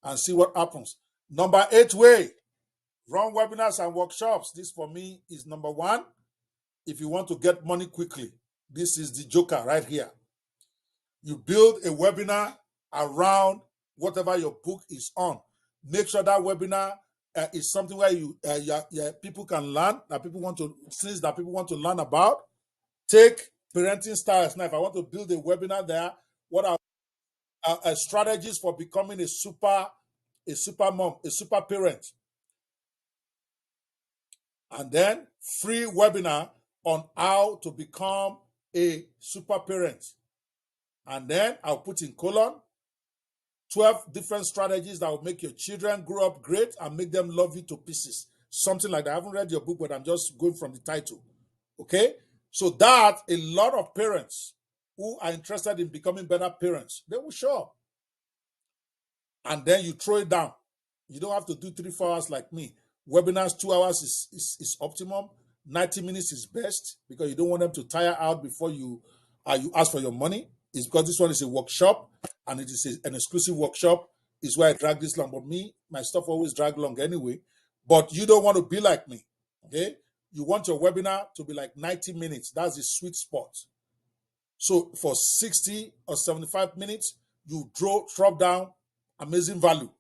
and see what happens. Number 8 way, run webinars and workshops. This for me is number 1. If you want to get money quickly, this is the joker right here. You build a webinar around whatever your book is on. Make sure that webinar is something where people can learn, things that people want to learn about. Take parenting styles. Now, if I want to build a webinar there, what are strategies for becoming a super mom, a super parent? And then free webinar on how to become a super parent. And then I'll put in colon 12 different strategies that will make your children grow up great and make them love you to pieces. Something like that. I haven't read your book, but I'm just going from the title. Okay? So that a lot of parents who are interested in becoming better parents, they will show up. And then you throw it down. You don't have to do 3-4 hours like me. Webinars, 2 hours is optimum. 90 minutes is best because you don't want them to tire out before you ask for your money. It's because this one is a workshop and it is an exclusive workshop. Is why I drag this long. But me, my stuff always drag long anyway. But you don't want to be like me. Okay? You want your webinar to be like 90 minutes. That's the sweet spot. So for 60 or 75 minutes, you drop down amazing value.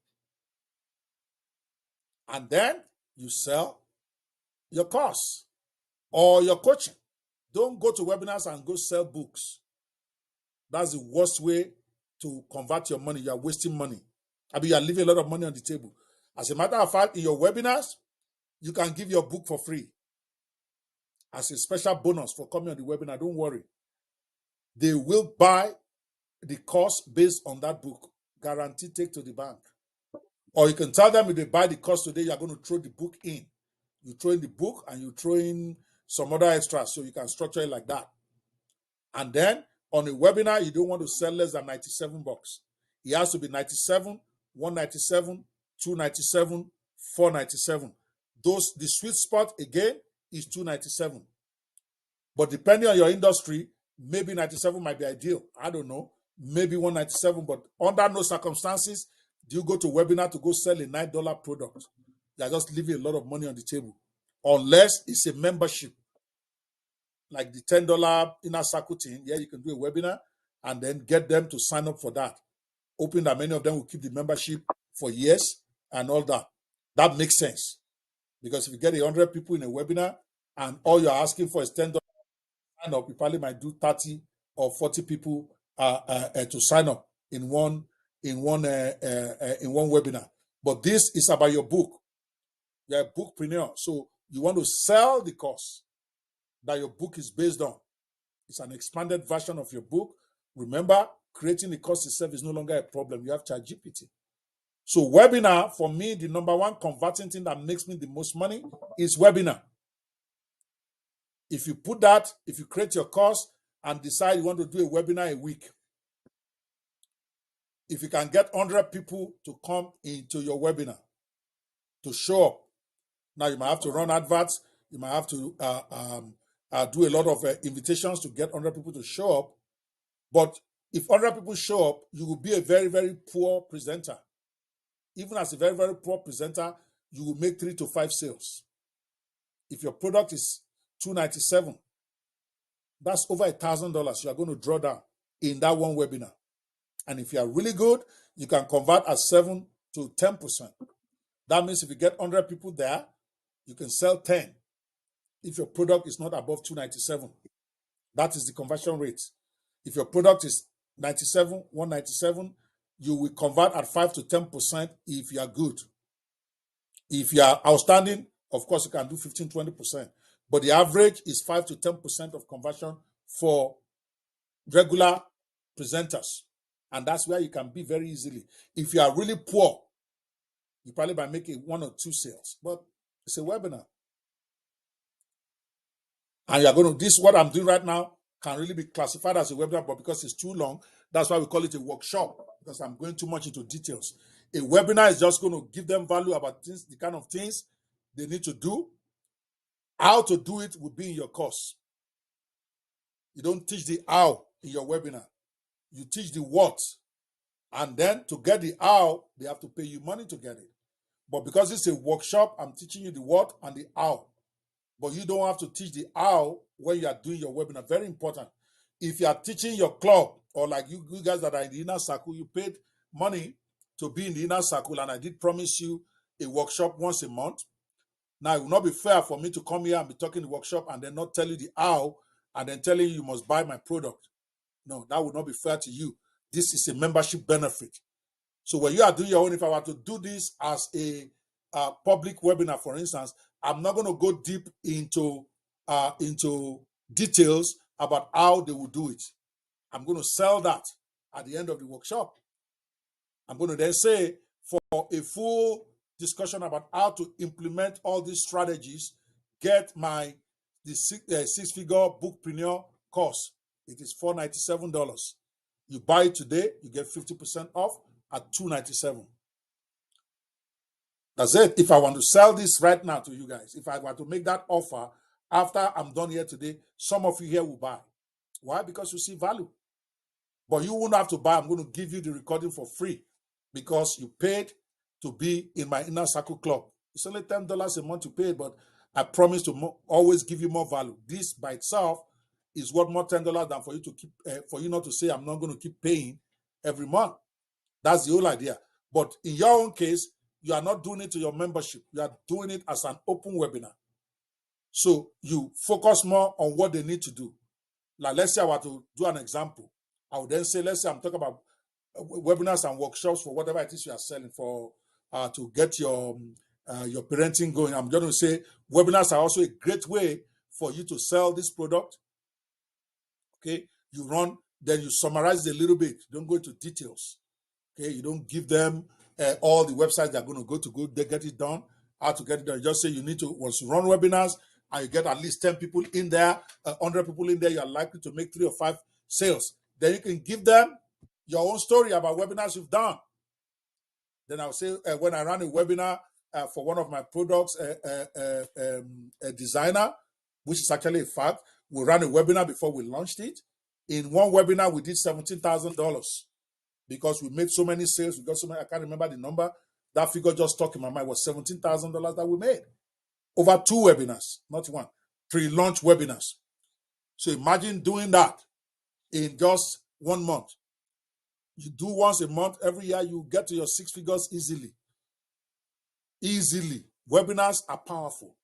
And then you sell your course or your coaching. Don't go to webinars and go sell books. That's the worst way to convert your money. You are wasting money. I mean, you are leaving a lot of money on the table. As a matter of fact, in your webinars, you can give your book for free as a special bonus for coming on the webinar. Don't worry. They will buy the course based on that book. Guaranteed, take to the bank. Or you can tell them if they buy the course today, you're going to throw the book in. You throw in the book and you throw in some other extras so you can structure it like that. And then on a webinar, you don't want to sell less than $97. It has to be 97, 197, 297, 497. The sweet spot again is 297. But depending on your industry, maybe 97 might be ideal. I don't know. Maybe 197, but under no circumstances do you go to webinar to go sell a $9 product. You're just leaving a lot of money on the table. Unless it's a membership. Like the $10 inner circle thing. Yeah, you can do a webinar and then get them to sign up for that. Hoping that many of them will keep the membership for years and all that. That makes sense. Because if you get 100 people in a webinar and all you're asking for is $10 sign up, you probably might do 30 or 40 people to sign up in one webinar. But this is about your book. You're a bookpreneur, so you want to sell the course that your book is based on. It's an expanded version of your book. Remember, creating the course itself is no longer a problem. You have ChatGPT. So webinar, for me, the number one converting thing that makes me the most money is webinar. If you create your course and decide you want to do a webinar a week, if you can get 100 people to come into your webinar to show up, now you might have to run adverts, you might have to do a lot of invitations to get 100 people to show up. But if 100 people show up, you will be a very, very poor presenter. Even as a very, very poor presenter, you will make 3 to 5 sales. If your product is $297, that's over $1,000 you are going to draw down in that one webinar. And if you are really good, you can convert at 7 to 10%. That means if you get 100 people there, you can sell 10 if your product is not above $297. That is the conversion rate. If your product is $97, $197, you will convert at 5 to 10% if you are good. If you are outstanding, of course, you can do 15, 20%. But the average is 5 to 10% of conversion for regular presenters. And that's where you can be very easily. If you are really poor, you probably might make 1 or 2 sales. But it's a webinar. And you're going to, this, what I'm doing right now, can really be classified as a webinar, but because it's too long, that's why we call it a workshop, because I'm going too much into details. A webinar is just going to give them value about things, the kind of things they need to do. How to do it will be in your course. You don't teach the how in your webinar. You teach the what And then to get the how, they have to pay you money to get it. But because it's a workshop, I'm teaching you the what and the how. But you don't have to teach the how when you are doing your webinar. Very important. If you are teaching your club, or like you guys that are in the inner circle, you paid money to be in the inner circle, and I did promise you a workshop once a month. Now, it will not be fair for me to come here and be talking the workshop and then not tell you the how, and then telling you must buy my product. No, that would not be fair to you. This is a membership benefit. So when you are doing your own, if I were to do this as a public webinar, for instance, I'm not going to go deep into details about how they will do it. I'm going to sell that at the end of the workshop. I'm going to then say, for a full discussion about how to implement all these strategies, get the six-figure bookpreneur course. It is $497. You buy it today, you get 50% off at $297. That's it. If I want to sell this right now to you guys, if I were to make that offer after I'm done here today, some of you here will buy. Why? Because you see value. But you won't have to buy. I'm going to give you the recording for free because you paid to be in my inner circle club. It's only $10 a month to pay, but I promise to always give you more value. This by itself is worth more $10 than for you to keep, for you not to say I'm not going to keep paying every month. That's the whole idea. But in your own case, you are not doing it to your membership. You are doing it as an open webinar. So you focus more on what they need to do. Like, let's say I were to do an example. I would then say, let's say I'm talking about webinars and workshops for whatever it is you are selling for to get your parenting going. I'm going to say webinars are also a great way for you to sell this product. Okay, you run, then you summarize it a little bit. You don't go into details. Okay, you don't give them all the websites they're going to go they get it done, how to get it done. You just say you need to, once you run webinars and you get at least 10 people in there, 100 people in there, you are likely to make 3 or 5 sales. Then you can give them your own story about webinars you've done. Then I'll say, when I ran a webinar for one of my products, a designer, which is actually a fact, we ran a webinar before we launched it. In one webinar, we did $17,000 because we made so many sales. We got so many, I can't remember the number. That figure just stuck in my mind. Was $17,000 that we made over 2 webinars, not one, pre-launch webinars. So imagine doing that in just 1 month. You do once a month, every year you get to your 6 figures easily. Easily. Webinars are powerful.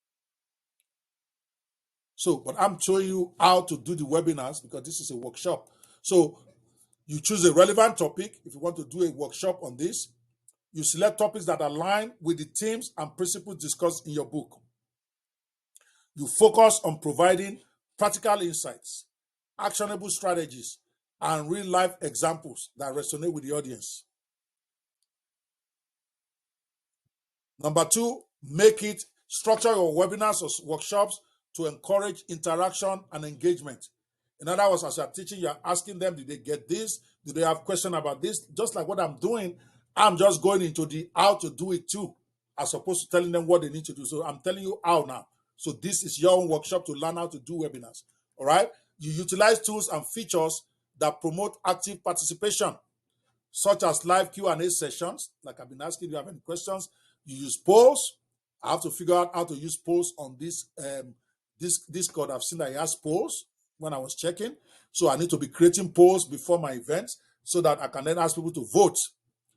So, but I'm showing you how to do the webinars because this is a workshop. So you choose a relevant topic. If you want to do a workshop on this, you select topics that align with the themes and principles discussed in your book. You focus on providing practical insights, actionable strategies, and real-life examples that resonate with the audience. Number 2, structure your webinars or workshops to encourage interaction and engagement. In other words, as you're teaching, you're asking them, did they get this? Do they have questions about this? Just like what I'm doing, I'm just going into the how to do it too, as opposed to telling them what they need to do. So I'm telling you how now. So this is your own workshop to learn how to do webinars. All right? You utilize tools and features that promote active participation, such as live Q&A sessions. Like I've been asking, do you have any questions? You use polls. I have to figure out how to use polls on this Discord. I've seen that it has polls when I was checking. So I need to be creating polls before my events so that I can then ask people to vote.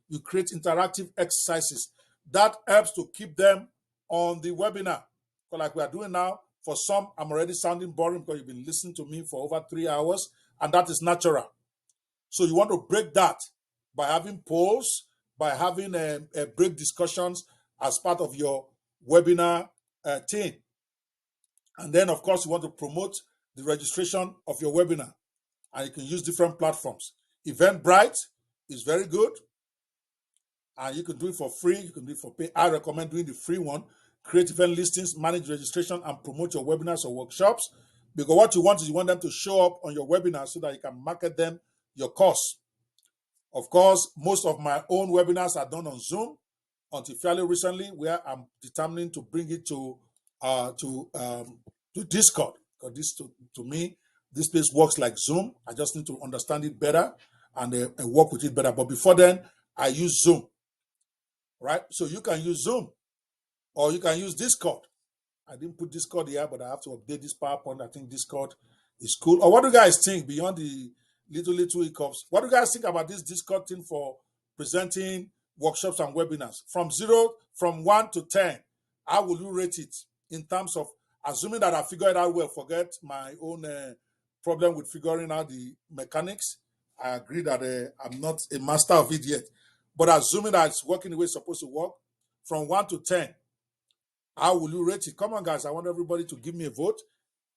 You create interactive exercises. That helps to keep them on the webinar. But like we are doing now, for some, I'm already sounding boring because you've been listening to me for over 3 hours, and that is natural. So you want to break that by having polls, by having break discussions as part of your webinar team. And then, of course, you want to promote the registration of your webinar. And you can use different platforms. Eventbrite is very good. And you can do it for free. You can do it for pay. I recommend doing the free one. Create event listings, manage registration, and promote your webinars or workshops. Because what you want is you want them to show up on your webinar so that you can market them your course. Of course, most of my own webinars are done on Zoom until fairly recently, where I'm determining to bring it to Discord. Because this, to me, this place works like Zoom. I just need to understand it better. and work with it better. But before then, I use Zoom, right? So you can use Zoom or you can use Discord. I didn't put Discord here, but I have to update this PowerPoint. I think Discord is cool. Or what do you guys think beyond the little hiccups? What do you guys think about this Discord thing for presenting workshops and webinars? From 1 to 10, how will you rate it in terms of, assuming that I figure it out well, forget my own problem with figuring out the mechanics. I agree that I'm not a master of it yet. But assuming that it's working the way it's supposed to work, from 1 to 10, how will you rate it? Come on, guys. I want everybody to give me a vote.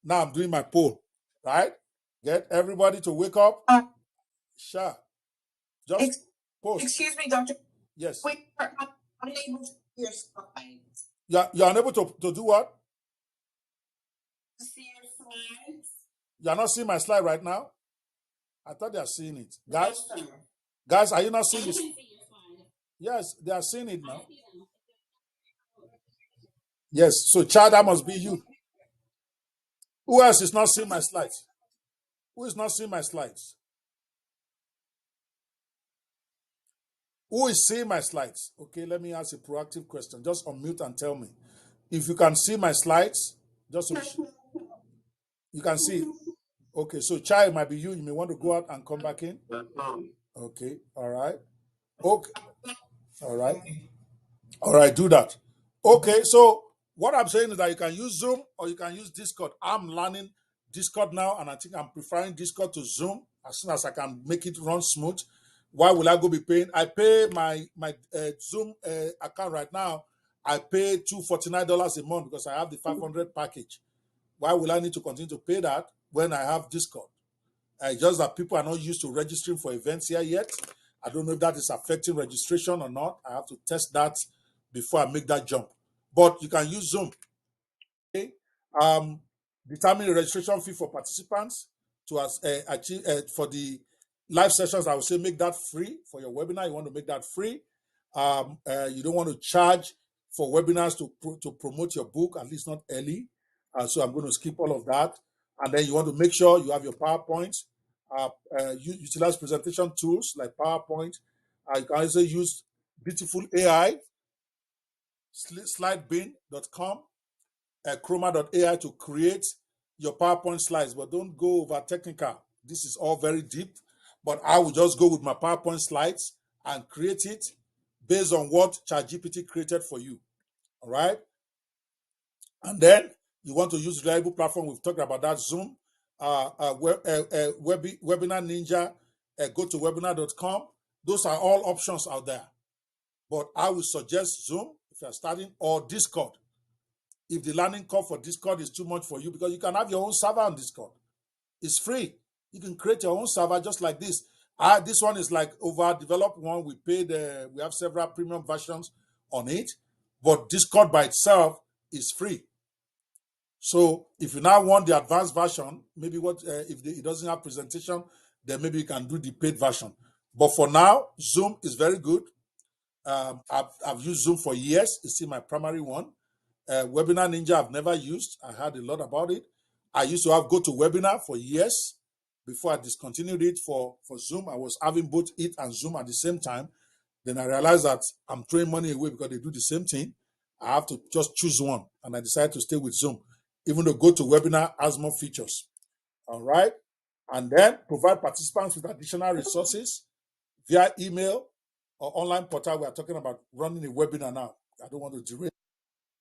Now I'm doing my poll, right? Get everybody to wake up. Sure. Just post. Excuse me, Doctor. Yes. We are unable to see your slides. You're unable to do what? To see your slides. You're not seeing my slide right now? I thought they are seeing it. Guys, No, sir. guys, are you not seeing I this? can see your slide. Yes, they are seeing it now. Yes, so child, that must be you. Who else is not seeing my slides? Who is not seeing my slides? Who is seeing my slides? Okay, let me ask a proactive question. Just unmute and tell me. If you can see my slides, just so you can see it. Okay, so child might be you. You may want to go out and come back in. Okay, all right. Okay, all right. All right, do that. Okay, so what I'm saying is that you can use Zoom or you can use Discord. I'm learning Discord now, and I think I'm preferring Discord to Zoom as soon as I can make it run smooth. Why will I go be paying? I pay my Zoom account right now. I pay $249 a month because I have the 500 package. Why will I need to continue to pay that when I have Discord? Just that people are not used to registering for events here yet. I don't know if that is affecting registration or not. I have to test that before I make that jump. But you can use Zoom. Okay? Determine the registration fee for participants to achieve for the live sessions. I would say make that free for your webinar. You want to make that free. You don't want to charge for webinars to promote your book, at least not early. So I'm going to skip all of that. And then you want to make sure you have your PowerPoint. Utilize presentation tools like PowerPoint. You can also use beautiful AI, slidebin.com, chroma.ai to create your PowerPoint slides, but don't go over technical. This is all very deep, but I will just go with my PowerPoint slides and create it based on what ChatGPT created for you. All right. And then you want to use reliable platform. We've talked about that. Zoom, Webinar Ninja, go to webinar.com. Those are all options out there. But I would suggest Zoom if you're starting, or Discord. If the learning curve for Discord is too much for you, because you can have your own server on Discord. It's free. You can create your own server just like this. This one is like overdeveloped one. We paid. We have several premium versions on it, but Discord by itself is free. So if you now want the advanced version, maybe it doesn't have presentation, then maybe you can do the paid version. But for now, Zoom is very good. I've used Zoom for years. It's still my primary one. Webinar Ninja I've never used. I heard a lot about it. I used to have GoToWebinar for years before I discontinued it for Zoom. I was having both it and Zoom at the same time. Then I realized that I'm throwing money away because they do the same thing. I have to just choose one, and I decided to stay with Zoom, even though GoToWebinar has more features. All right. And then provide participants with additional resources via email or online portal. We are talking about running a webinar now. I don't want to derail.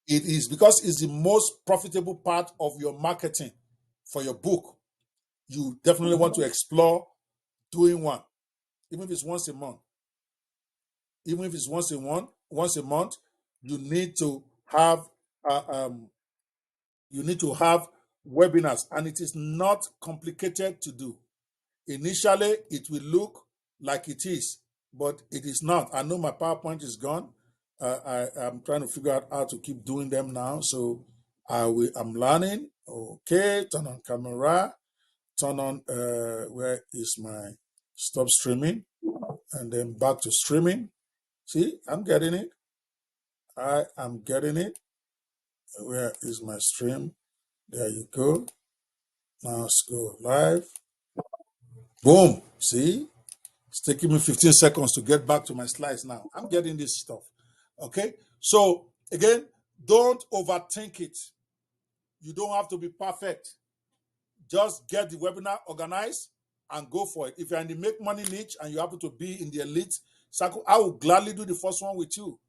It is because it's the most profitable part of your marketing for your book. You definitely want to explore doing one, even if it's once a month. Even if it's once a month, you need to have webinars, and it is not complicated to do. Initially, it will look like it is, but it is not. I know my PowerPoint is gone. I'm trying to figure out how to keep doing them now. So I'm learning. Okay, turn on camera. Turn on, where is my stop streaming? And then back to streaming. See, I'm getting it. I am getting it. Where is my stream? There you go. Now let's go live. Boom. See? It's taking me 15 seconds to get back to my slides now. I'm getting this stuff. Okay? So, again, don't overthink it. You don't have to be perfect. Just get the webinar organized and go for it. If you're in the make money niche and you happen to be in the elite circle, I will gladly do the first one with you.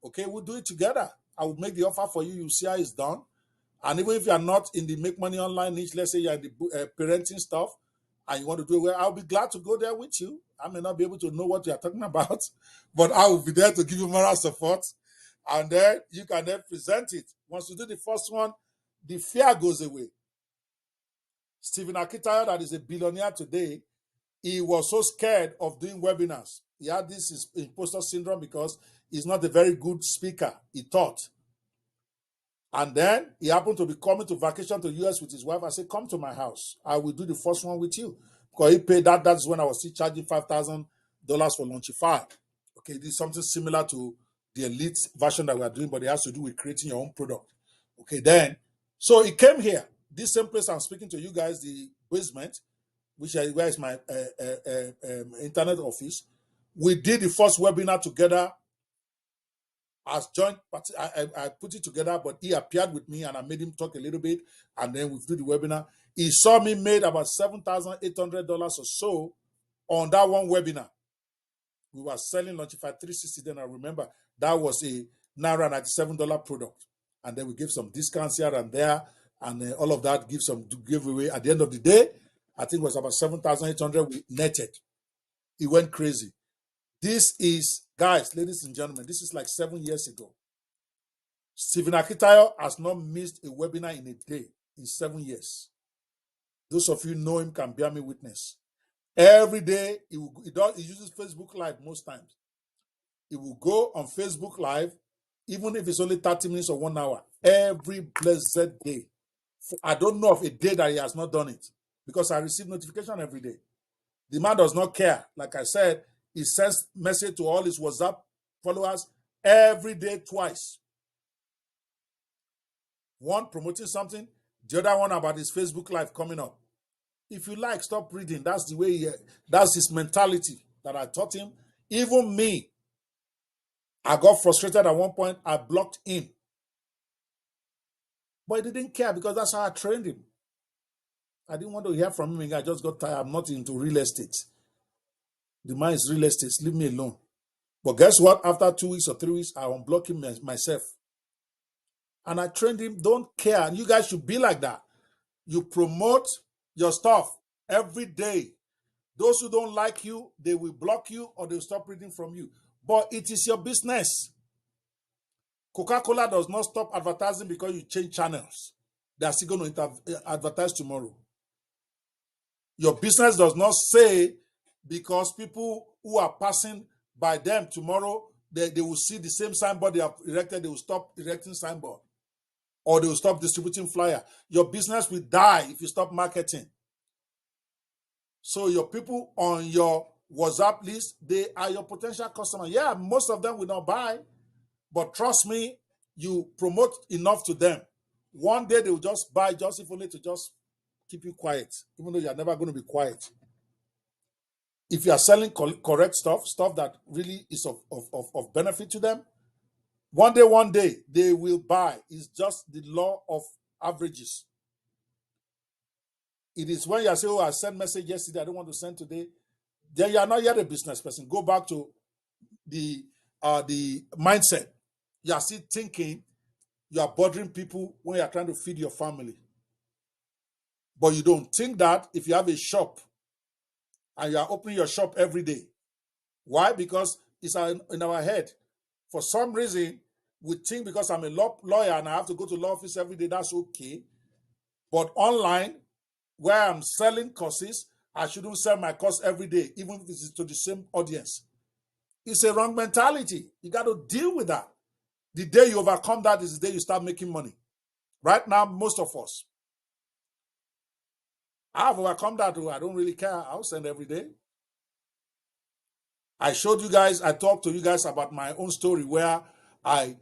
Okay? We'll do it together. I will make the offer for you. You see how it's done. And even if you are not in the make money online niche, let's say you're in the parenting stuff and you want to do it well, I'll be glad to go there with you. I may not be able to know what you're talking about, but I will be there to give you moral support. And then you can then present it. Once you do the first one, the fear goes away. Stephen Akitayo, that is a billionaire today, he was so scared of doing webinars. He had this imposter syndrome because he's not a very good speaker, he thought. And then he happened to be coming to vacation to US with his wife. I said, come to my house. I will do the first one with you. Because he paid that. That's when I was still charging $5,000 for Launchify. Okay, this is something similar to the elite version that we are doing, but it has to do with creating your own product. Okay, then, so he came here. This same place I'm speaking to you guys, the basement, which where is my internet office. We did the first webinar together as joint. I put it together, but he appeared with me and I made him talk a little bit, and then we did the webinar. He saw me made about $7,800 or so on that one webinar. We were selling Launchify 360 then. I remember that was a Naira $97 product, and then we gave some discounts here and there, and all of that give some giveaway. At the end of the day, I think it was about 7,800 we netted. It went crazy. This is, guys, ladies and gentlemen, this is like 7 years ago. Stephen Akitayo has not missed a webinar in a day in 7 years. Those of you know him can bear me witness. Every day, he uses Facebook Live most times. He will go on Facebook Live, even if it's only 30 minutes or 1 hour, every blessed day. I don't know of a day that he has not done it because I receive notification every day. The man does not care. Like I said, he sends message to all his WhatsApp followers every day, twice. One promoting something, the other one about his Facebook Live coming up. If you like, stop reading. That's the way that's his mentality that I taught him. Even me, I got frustrated at one point. I blocked him. But he didn't care because that's how I trained him. I didn't want to hear from him. I just got tired. I'm not into real estate. The man is real estate. Leave me alone. But guess what? After 2 weeks or 3 weeks, I unblocked him myself. And I trained him. Don't care. And you guys should be like that. You promote your stuff every day. Those who don't like you, they will block you or they'll stop reading from you. But it is your business. Coca-Cola does not stop advertising because you change channels. They are still going to advertise tomorrow. Your business does not say because people who are passing by them tomorrow, they will see the same signboard they have erected, they will stop erecting signboard. Or they will stop distributing flyer. Your business will die if you stop marketing. So your people on your WhatsApp list, they are your potential customers. Yeah, most of them will not buy, but trust me, you promote enough to them. One day they will just buy, just if only to just keep you quiet, even though you're never going to be quiet. If you are selling correct stuff that really is of benefit to them, one day, they will buy. It's just the law of averages. It is when you say, oh, I sent message yesterday, I don't want to send today. Then you are not yet a business person. Go back to the mindset. You are still thinking you are bothering people when you are trying to feed your family. But you don't think that if you have a shop and you are opening your shop every day. Why? Because it's in our head. For some reason, we think because I'm a lawyer and I have to go to law office every day, that's okay. But online, where I'm selling courses, I shouldn't sell my course every day, even if it's to the same audience. It's a wrong mentality. You got to deal with that. The day you overcome that is the day you start making money. Right now, most of us, I've overcome that. I don't really care. I'll send every day. I showed you guys, I talked to you guys about my own story where I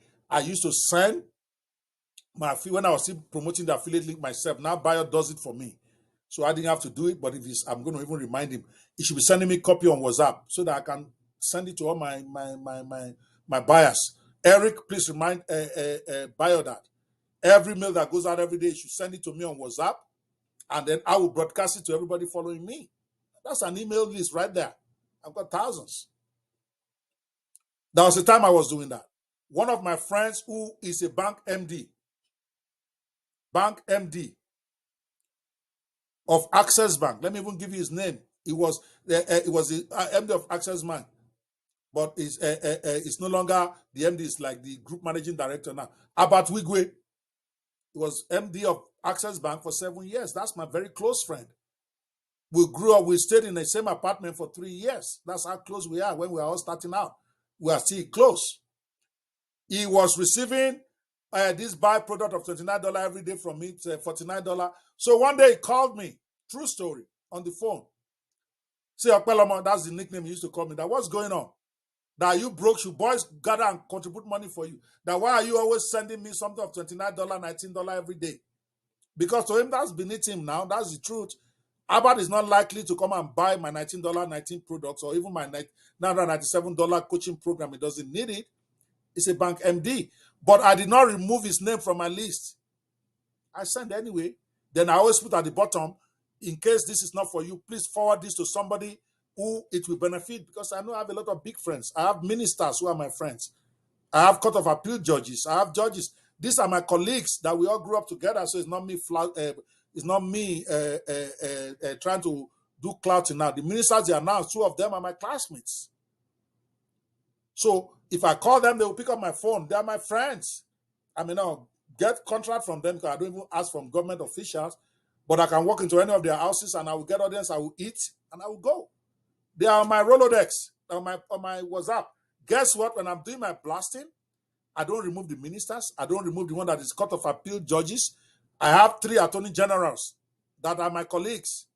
used to send when I was still promoting the affiliate link myself. Now Bayo does it for me. So I didn't have to do it, but if I'm going to even remind him, he should be sending me a copy on WhatsApp so that I can send it to all my buyers. Eric, please remind Bio that every mail that goes out every day, you should send it to me on WhatsApp, and then I will broadcast it to everybody following me. That's an email list right there. I've got thousands. There was a time I was doing that. One of my friends who is a bank MD of Access Bank. Let me even give you his name. It was the MD of Access Bank, but it's no longer the MD. It's like the group managing director now. About Wigwe, he was MD of Access Bank for 7 years. That's my very close friend. We grew up. We stayed in the same apartment for 3 years. That's how close we are. When we are all starting out, we are still close. He was receiving this byproduct of $29 every day from me, $49. So one day he called me, true story, on the phone. Say, Okpelomo, that's the nickname he used to call me. That what's going on? That you broke, should boys gather and contribute money for you? That why are you always sending me something of $29, $19 every day? Because to him, that's beneath him now. That's the truth. Albert is not likely to come and buy my $19 products or even my $997 coaching program. He doesn't need it. It's a bank MD. But I did not remove his name from my list. I send anyway. Then I always put at the bottom, in case this is not for you, please forward this to somebody who it will benefit, because I know I have a lot of big friends. I have ministers who are my friends. I have court of appeal judges. I have judges. These are my colleagues that we all grew up together. So it's not me trying to do clouting now. The ministers they are now, 2 of them are my classmates. So if I call them, they will pick up my phone. They are my friends. I mean, I'll get contract from them because I don't even ask from government officials, but I can walk into any of their houses and I will get audience, I will eat, and I will go. They are on my Rolodex, on my WhatsApp. Guess what? When I'm doing my blasting, I don't remove the ministers. I don't remove the one that is court of appeal judges. I have 3 attorney generals that are my colleagues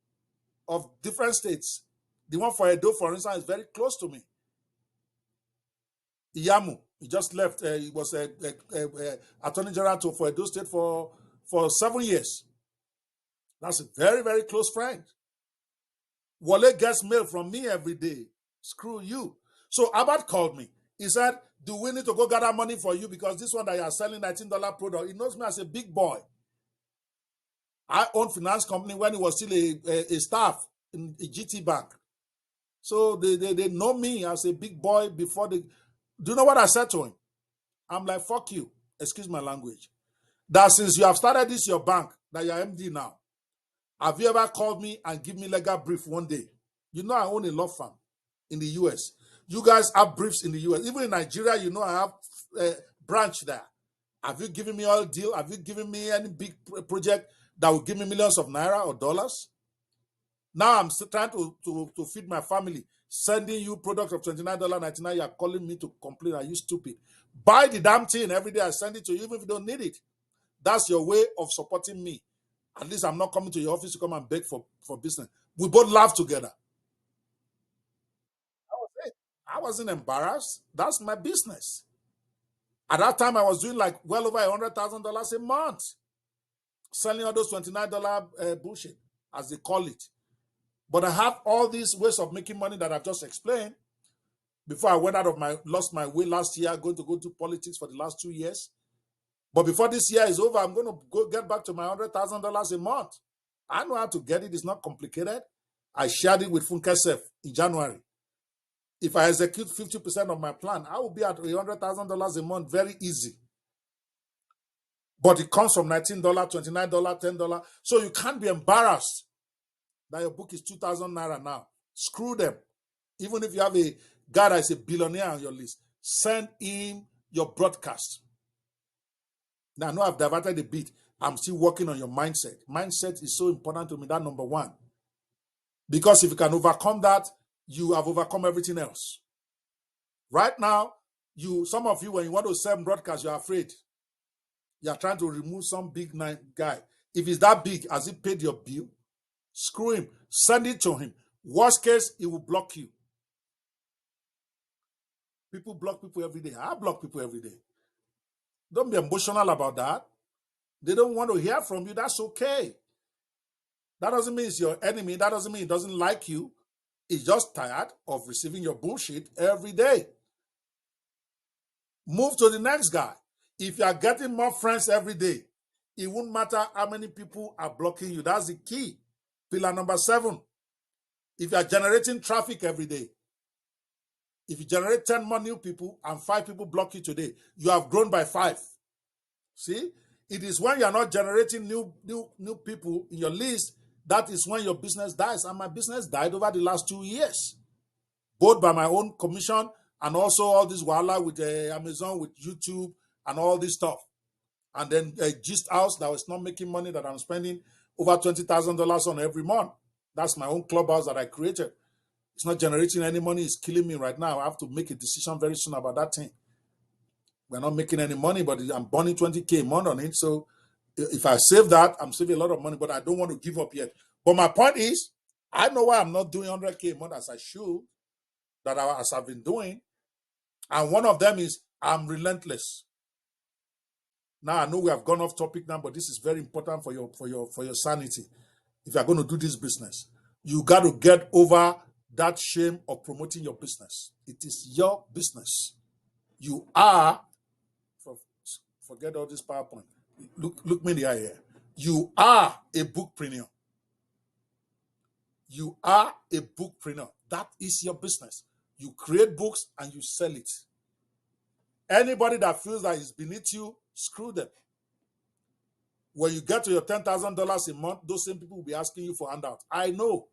of different states. The one for Edo, for instance, is very close to me. Iyamu, he just left. He was a attorney general for Edo State for 7 years. That's a very, very close friend. Wale gets mail from me every day. Screw you. So Albert called me. He said, do we need to go gather money for you because this one that you are selling $19 product, he knows me as a big boy. I owned finance company when he was still a staff in a GT Bank. So they know me as a big boy before they... Do you know what I said to him? I'm like, fuck you. Excuse my language. That since you have started this, your bank, that you're MD now, have you ever called me and give me legal brief one day? You know I own a law firm in the US. You guys have briefs in the US. Even in Nigeria, you know I have a branch there. Have you given me all deal? Have you given me any big project that will give me millions of naira or dollars? Now I'm still trying to feed my family. Sending you products of $29.99, you're calling me to complain. Are you stupid? Buy the damn thing every day. I send it to you, even if you don't need it. That's your way of supporting me. At least I'm not coming to your office to come and beg for business. We both laugh together. That was it. I wasn't embarrassed. That's my business. At that time, I was doing like well over $100,000 a month, selling all those $29 bullshit, as they call it. But I have all these ways of making money that I've just explained before I went lost my way last year, going to go to politics for the last 2 years. But before this year is over, I'm going to go get back to my $100,000 a month. I know how to get it. It's not complicated. I shared it with Funkesef in January. If I execute 50% of my plan, I will be at $100,000 a month, very easy. But it comes from $19, $29, $10. So you can't be embarrassed that your book is 2,000 naira now. Screw them. Even if you have a guy that is a billionaire on your list, send him your broadcast. Now, I know I've diverted a bit. I'm still working on your mindset. Mindset is so important to me, that number 1. Because if you can overcome that, you have overcome everything else. Right now, some of you, when you want to sell broadcast, you're afraid. You're trying to remove some big guy. If he's that big, has he paid your bill? Screw him. Send it to him. Worst case, he will block you. People block people every day. I block people every day. Don't be emotional about that. They don't want to hear from you. That's okay. That doesn't mean it's your enemy. That doesn't mean it doesn't like you. It's just tired of receiving your bullshit every day. Move to the next guy. If you are getting more friends every day, it won't matter how many people are blocking you. That's the key. Pillar number 7. If you are generating traffic every day, if you generate 10 more new people and 5 people block you today, you have grown by 5. See, it is when you are not generating new people in your list, that is when your business dies. And my business died over the last 2 years, both by my own commission and also all this wahala with Amazon, with YouTube, and all this stuff. And then a Gist House that was not making money, that I'm spending over $20,000 on every month. That's my own clubhouse that I created. It's not generating any money. It's killing me right now. I have to make a decision very soon about that thing. We're not making any money, but I'm burning 20K a month on it. So if I save that, I'm saving a lot of money, but I don't want to give up yet. But my point is, I know why I'm not doing 100K a month as I should, as I've been doing. And one of them is I'm relentless. Now I know we have gone off topic now, but this is very important for your sanity. If you're going to do this business, you got to get over that shame of promoting your business. It is your business. You are, forget all this PowerPoint. Look me in the eye here. You are a bookpreneur. You are a bookpreneur. That is your business. You create books and you sell it. Anybody that feels that it's beneath you, screw them. When you get to your $10,000 a month, those same people will be asking you for handouts. I know.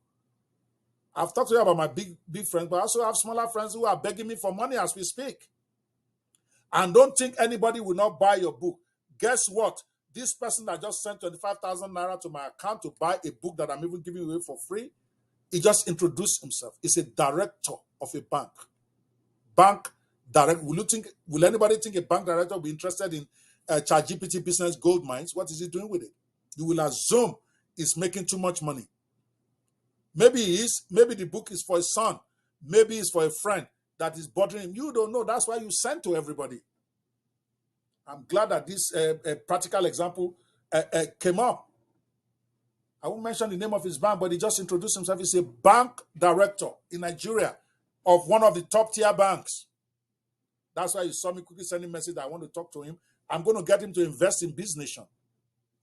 I've talked to you about my big friends, but I also have smaller friends who are begging me for money as we speak. And don't think anybody will not buy your book. Guess what? This person that just sent 25,000 naira to my account to buy a book that I'm even giving away for free, he just introduced himself. He's a director of a bank. Bank director. Will anybody think a bank director will be interested in ChatGPT business gold mines? What is he doing with it? You will assume he's making too much money. Maybe he is. Maybe the book is for his son. Maybe it's for a friend that is bothering him. You don't know. That's why you send to everybody. I'm glad that this practical example came up. I won't mention the name of his bank, but he just introduced himself. He's a bank director in Nigeria of one of the top tier banks. That's why you saw me quickly sending a message that I want to talk to him. I'm going to get him to invest in Biz Nation.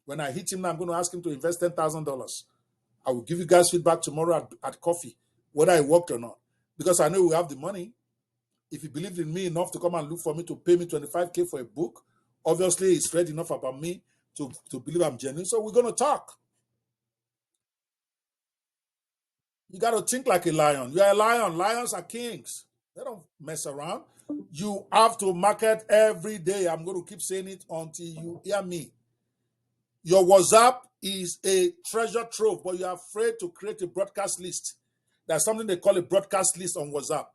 When I hit him now, I'm going to ask him to invest $10,000. I will give you guys feedback tomorrow at coffee, whether it worked or not. Because I know we have the money. If he believed in me enough to come and look for me to pay me 25K for a book, obviously he's read enough about me to believe I'm genuine. So we're going to talk. You got to think like a lion. You're a lion. Lions are kings. They don't mess around. You have to market every day. I'm going to keep saying it until you hear me. Your WhatsApp is a treasure trove, but you're afraid to create a broadcast list. There's something they call a broadcast list on WhatsApp.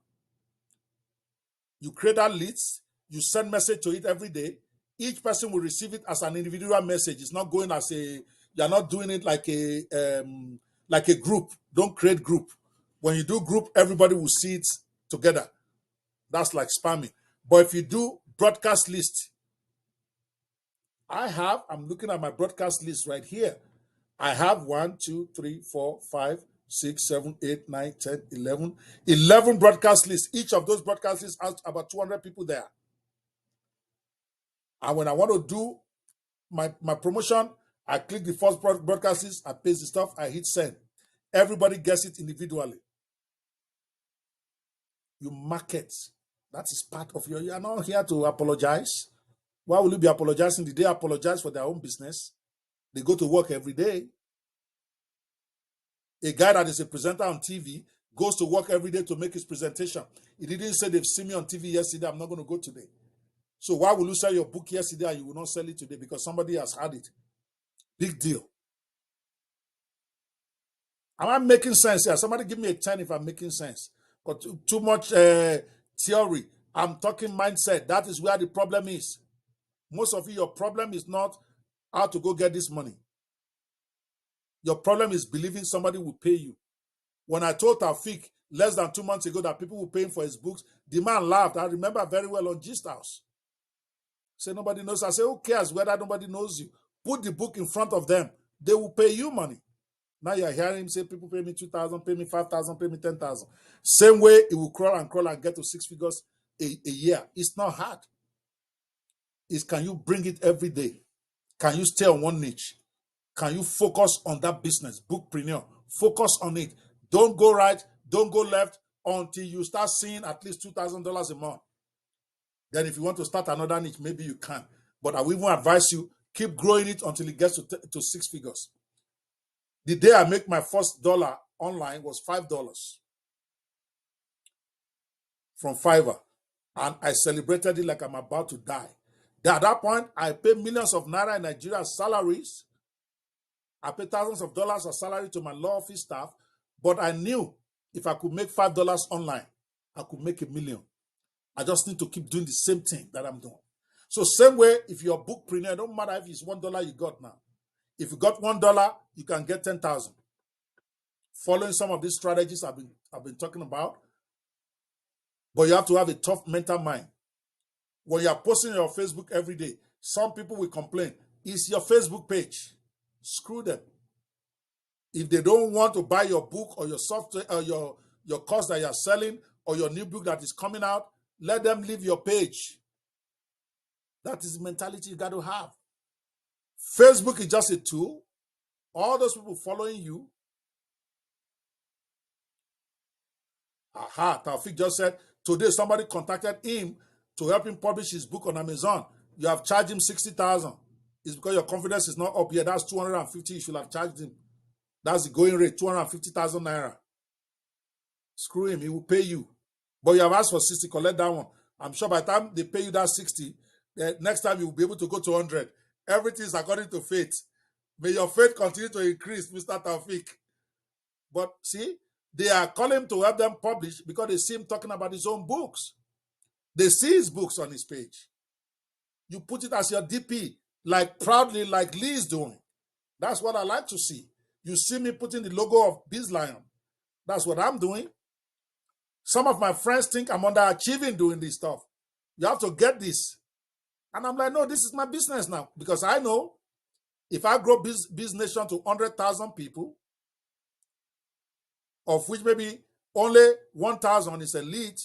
You create that list, you send message to it every day. Each person will receive it as an individual message. It's not going as you're not doing it like a group. Don't create group. When you do group, everybody will see it together. That's like spamming. But if you do broadcast list, I'm looking at my broadcast list right here. I have 1, 2, 3, 4, 5, 6, 7, 8, 9, 10, 11. 11 broadcast lists. Each of those broadcast lists has about 200 people there. And when I want to do my promotion, I click the first broadcast list, I paste the stuff, I hit send. Everybody gets it individually. You market. That is part of you are not here to apologize. Why will you be apologizing? Did they apologize for their own business? They go to work every day. A guy that is a presenter on TV goes to work every day to make his presentation. He didn't say they've seen me on TV yesterday, I'm not going to go today. So why will you sell your book yesterday and you will not sell it today? Because somebody has had it. Big deal. Am I making sense here? Somebody give me a 10 if I'm making sense. But too much theory. I'm talking mindset. That is where the problem is. Most of you, your problem is not how to go get this money. Your problem is believing somebody will pay you. When I told Taufik less than 2 months ago that people will pay him for his books, the man laughed. I remember very well on Gist House. Say nobody knows. I say, who cares whether nobody knows you? Put the book in front of them. They will pay you money. Now you're hearing him say, people pay me 2,000, pay me 5,000, pay me 10,000. Same way, it will crawl and get to 6 figures a year. It's not hard. It's can you bring it every day? Can you stay on one niche? Can you focus on that business? Bookpreneur. Focus on it. Don't go right, don't go left until you start seeing at least $2,000 a month. Then if you want to start another niche, maybe you can. But I will even advise you, keep growing it until it gets to 6 figures. The day I make my first dollar online was $5 from Fiverr. And I celebrated it like I'm about to die. At that point, I paid millions of naira in Nigeria as salaries. I paid thousands of dollars as salary to my law office staff. But I knew if I could make $5 online, I could make $1 million. I just need to keep doing the same thing that I'm doing. So same way, if you're a bookpreneur, don't matter if it's $1 you got now. If you got $1, you can get 10,000. Following some of these strategies I've been talking about. But you have to have a tough mental mind. When you're posting on your Facebook every day, some people will complain, it's your Facebook page. Screw them. If they don't want to buy your book or your software or your course that you're selling or your new book that is coming out, let them leave your page. That is the mentality you got to have. Facebook is just a tool. All those people following you. Aha, Taufik just said, today somebody contacted him to help him publish his book on Amazon. You have charged him 60,000. It's because your confidence is not up yet. That's 250. You should have charged him. That's the going rate, 250,000 naira. Screw him, he will pay you. But you have asked for 60, collect that one. I'm sure by the time they pay you that 60, next time you will be able to go to 100. Everything is according to faith. May your faith continue to increase, Mr. Taufik. But see, they are calling him to help them publish because they see him talking about his own books. They see his books on his page. You put it as your DP, like proudly, like Lee is doing. That's what I like to see. You see me putting the logo of Biz Lion. That's what I'm doing. Some of my friends think I'm underachieving doing this stuff. You have to get this. And I'm like, no, this is my business now. Because I know if I grow Biz Nation to 100,000 people, of which maybe only 1,000 is elite,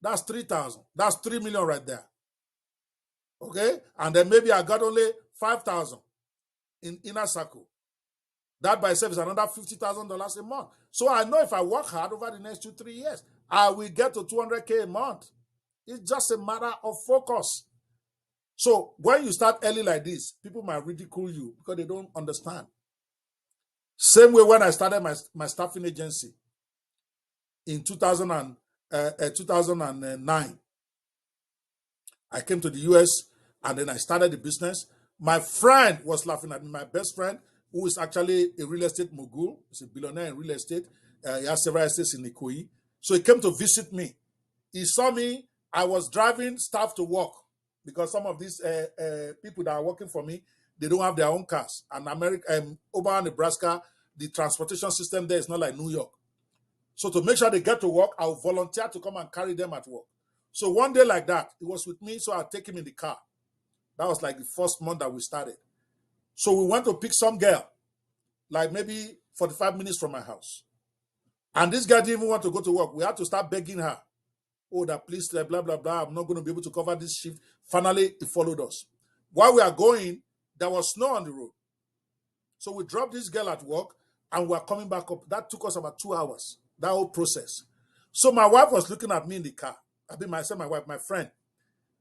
that's 3,000. That's 3 million right there. Okay? And then maybe I got only 5,000 in inner circle. That by itself is another $50,000 a month. So I know if I work hard over the next 2-3 years, I will get to 200K a month. It's just a matter of focus. So when you start early like this, people might ridicule you because they don't understand. Same way when I started my staffing agency in 2009. I came to the US and then I started the business. My friend was laughing at me, my best friend, who is actually a real estate mogul. He's a billionaire in real estate. He has several estates in Ikoyi. So he came to visit me. He saw me. I was driving staff to work because some of these people that are working for me, they don't have their own cars. And Omaha, Nebraska, the transportation system there is not like New York. So to make sure they get to work, I'll volunteer to come and carry them at work. So one day like that, he was with me, so I'll take him in the car. That was like the first month that we started. So we went to pick some girl, like maybe 45 minutes from my house. And this guy didn't even want to go to work. We had to start begging her. Oh, that please, blah, blah, blah. I'm not going to be able to cover this shift. Finally, he followed us. While we are going, there was snow on the road. So we dropped this girl at work and we are coming back up. That took us about 2 hours, that whole process. So my wife was looking at me in the car. I said, my friend.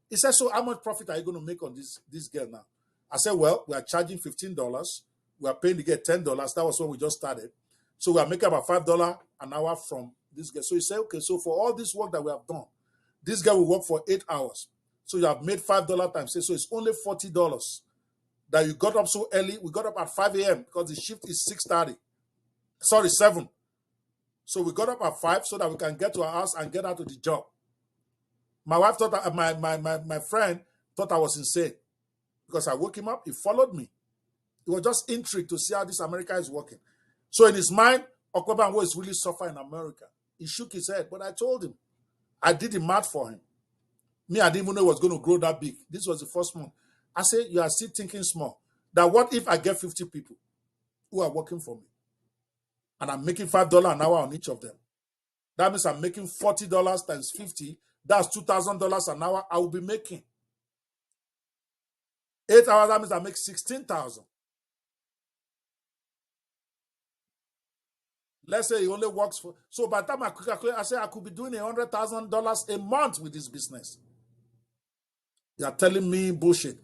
He said, so how much profit are you going to make on this girl now? I said, well, we are charging $15. We are paying the girl $10. That was when we just started. So we are making about $5 an hour from this girl. So he said, okay, so for all this work that we have done, this girl will work for 8 hours. So you have made $5 times 6. So it's only $40 that you got up so early. We got up at 5 a.m. because the shift is 6:30. Sorry, 7. So we got up at 5 so that we can get to our house and get out to the job. My wife thought that my friend thought I was insane because I woke him up. He followed me. He was just intrigued to see how this America is working. So in his mind, Ope Banwo is really suffering in America. He shook his head, but I told him. I did the math for him. Me, I didn't even know it was going to grow that big. This was the first month. I said, you are still thinking small. That what if I get 50 people who are working for me? and I'm making $5 an hour on each of them. That means I'm making $40 times 50. That's $2,000 an hour I will be making. 8 hours, that means I make 16,000. Let's say he only works for, so by the time I calculate, I say I could be doing $100,000 a month with this business. They are telling me bullshit.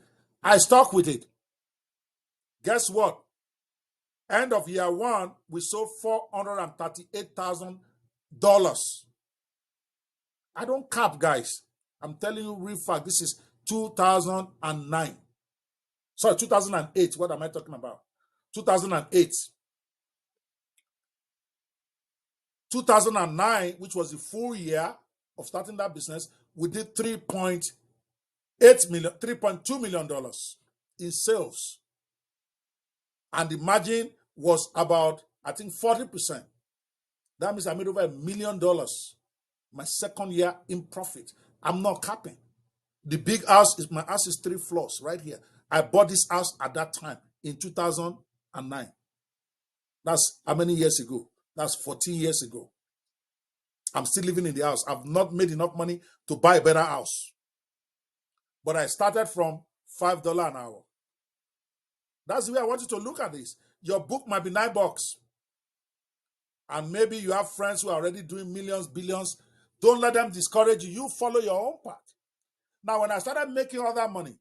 I stuck with it. Guess what? End of year one, we sold $438,000. I don't cap, guys. I'm telling you real fact. This is 2009. Sorry, 2008. What am I talking about? 2008. 2009, which was the full year of starting that business, we did $3.2 million in sales. And the margin was about, I think, 40%. That means I made over $1 million my second year in profit. I'm not capping. The big house is, my house is 3 floors right here. I bought this house at that time in 2009. That's how many years ago? That's 14 years ago. I'm still living in the house. I've not made enough money to buy a better house. But I started from $5 an hour. That's the way I want you to look at this. Your book might be $9. And maybe you have friends who are already doing millions, billions. Don't let them discourage you. You follow your own path. Now, when I started making all that money,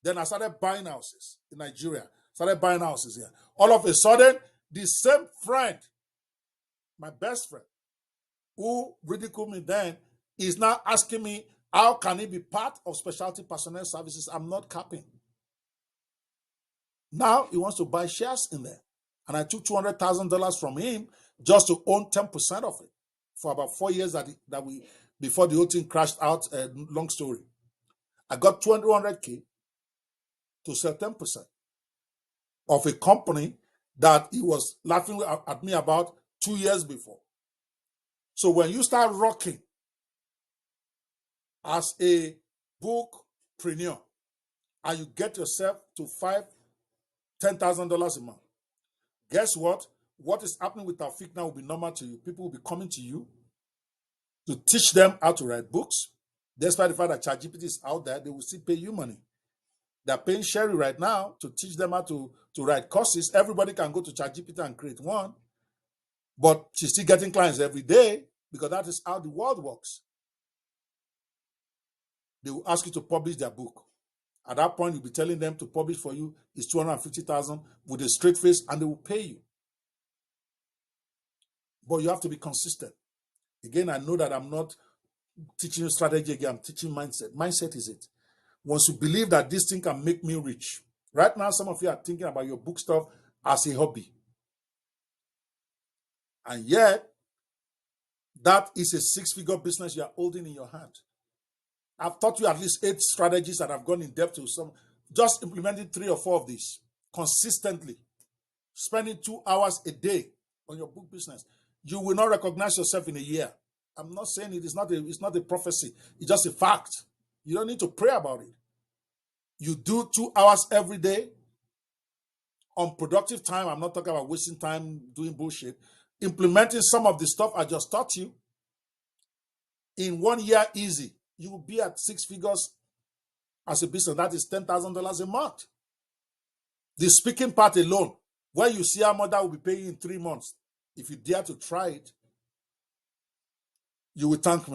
then I started buying houses in Nigeria. Started buying houses here. All of a sudden, the same friend, my best friend, who ridiculed me then, is now asking me, how can he be part of specialty personnel services? I'm not capping. Now he wants to buy shares in there. And I took $200,000 from him just to own 10% of it for about 4 years before the whole thing crashed out. Long story. I got $200K to sell 10% of a company that he was laughing at me about 2 years before. So when you start rocking as a bookpreneur and you get yourself to $10,000 a month, guess what? What is happening with Taufik now will be normal to you. People will be coming to you to teach them how to write books. Despite the fact that ChatGPT is out there, they will still pay you money. They're paying Sherry right now to teach them how to write courses. Everybody can go to ChatGPT and create one. But she's still getting clients every day because that is how the world works. They will ask you to publish their book. At that point, you'll be telling them to publish for you is $250,000 with a straight face, and they will pay you. But you have to be consistent. Again, I know that I'm not teaching you strategy again. I'm teaching mindset. Mindset is it. Once you believe that this thing can make me rich. Right now, some of you are thinking about your book stuff as a hobby. And yet, that is a 6-figure business you are holding in your hand. I've taught you at least 8 strategies that I've gone in depth to. Some, just implementing 3 or 4 of these consistently. Spending 2 hours a day on your book business. You will not recognize yourself in a year. I'm not saying it's not a prophecy. It's just a fact. You don't need to pray about it. You do 2 hours every day on productive time. I'm not talking about wasting time doing bullshit. Implementing some of the stuff I just taught you. In 1 year, easy. You will be at 6 figures as a business. That is $10,000 a month. The speaking part alone, where you see how much that will be paying in 3 months, if you dare to try it, you will thank me.